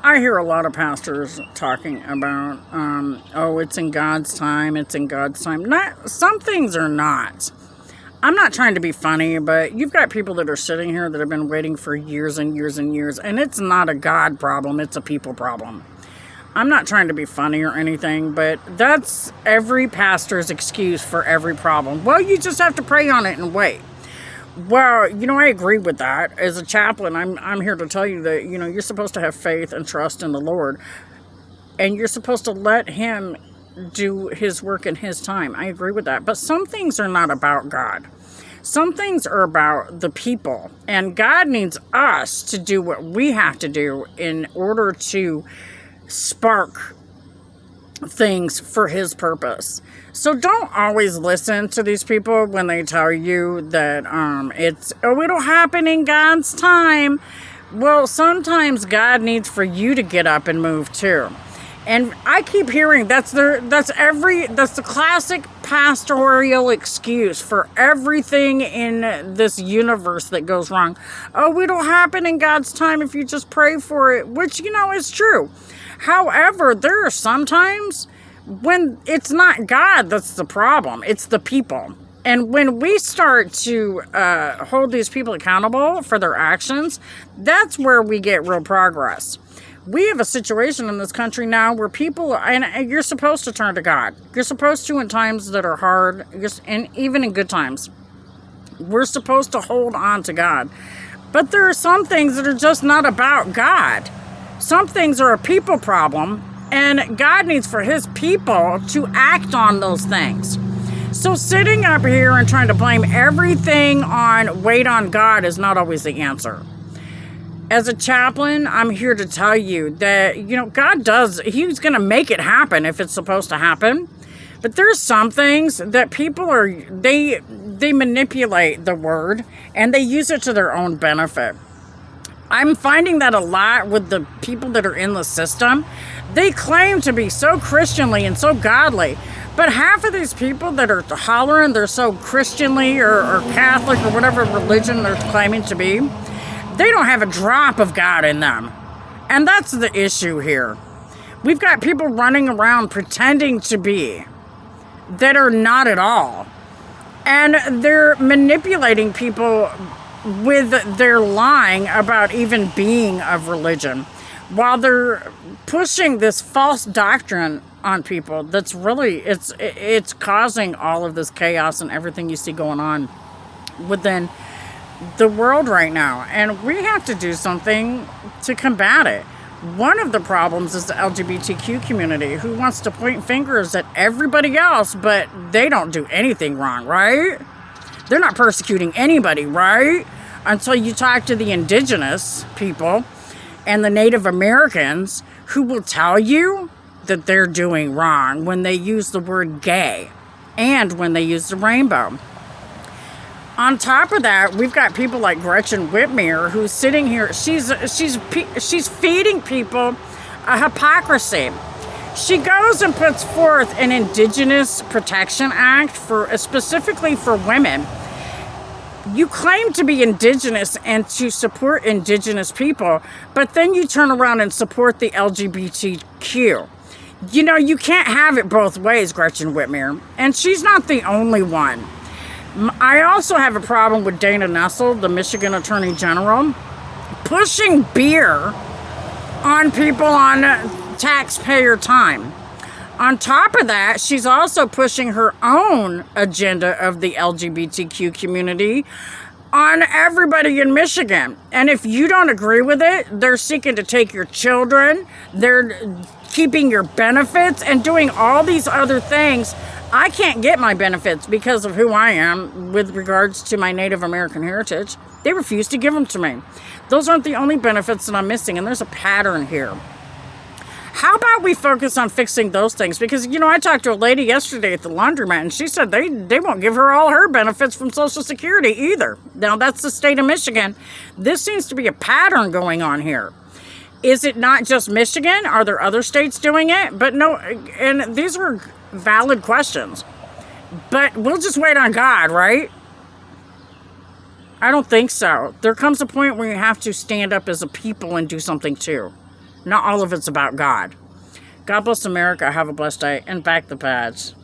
I hear a lot of pastors talking about, oh, it's in God's time, it's in God's time. Not, some things are not. I'm not trying to be funny, but you've got people that are sitting here that have been waiting for years and years and years, and it's not a God problem, it's a people problem. I'm not trying to be funny or anything, but that's every pastor's excuse for every problem. Well, you just have to pray on it and wait. Well, I agree with that. As a chaplain, I'm here to tell you that, you're supposed to have faith and trust in the Lord. And you're supposed to let Him do His work in His time. I agree with that. But some things are not about God. Some things are about the people. And God needs us to do what we have to do in order to spark things for His purpose. So don't always listen to these people when they tell you that it'll happen in God's time. Well, sometimes God needs for you to get up and move too. And I keep hearing that's the classic pastoral excuse for everything in this universe that goes wrong. Oh, it'll happen in God's time if you just pray for it, which is true. However, there are some times when it's not God that's the problem, it's the people. And when we start to hold these people accountable for their actions, that's where we get real progress. We have a situation in this country now where people, and you're supposed to turn to God. You're supposed to in times that are hard, and even in good times. We're supposed to hold on to God. But there are some things that are just not about God. Some things are a people problem, and God needs for His people to act on those things. So sitting up here and trying to blame everything wait on God is not always the answer. As a chaplain, I'm here to tell you that, God He's going to make it happen if it's supposed to happen. But there's some things that people they manipulate the word and they use it to their own benefit. I'm finding that a lot with the people that are in the system. They claim to be so Christianly and so godly, but half of these people that are hollering they're so Christianly or Catholic or whatever religion they're claiming to be, they don't have a drop of God in them. And that's the issue here. We've got people running around pretending to be that are not at all. And they're manipulating people with their lying about even being of religion, while they're pushing this false doctrine on people that's really, it's causing all of this chaos and everything you see going on within the world right now. And we have to do something to combat it. One of the problems is the LGBTQ community, who wants to point fingers at everybody else, but they don't do anything wrong, right? They're not persecuting anybody, right? Until you talk to the indigenous people and the Native Americans, who will tell you that they're doing wrong when they use the word gay and when they use the rainbow. On top of that, we've got people like Gretchen Whitmer, who's sitting here. She's feeding people a hypocrisy. She goes and puts forth an Indigenous Protection Act specifically for women. You claim to be Indigenous and to support Indigenous people, but then you turn around and support the LGBTQ. You can't have it both ways, Gretchen Whitmer. And she's not the only one. I also have a problem with Dana Nessel, the Michigan Attorney General, pushing beer on people on taxpayer time. On top of that, she's also pushing her own agenda of the LGBTQ community on everybody in Michigan. And if you don't agree with it, they're seeking to take your children, they're keeping your benefits and doing all these other things. I can't get my benefits because of who I am with regards to my Native American heritage. They refuse to give them to me. Those aren't the only benefits that I'm missing, and there's a pattern here. How about we focus on fixing those things? Because, I talked to a lady yesterday at the laundromat, and she said they won't give her all her benefits from Social Security either. Now, that's the state of Michigan. This seems to be a pattern going on here. Is it not just Michigan? Are there other states doing it? But no, and these are valid questions. But we'll just wait on God, right? I don't think so. There comes a point where you have to stand up as a people and do something too. Not all of it's about God. God bless America. Have a blessed day. And back the pads.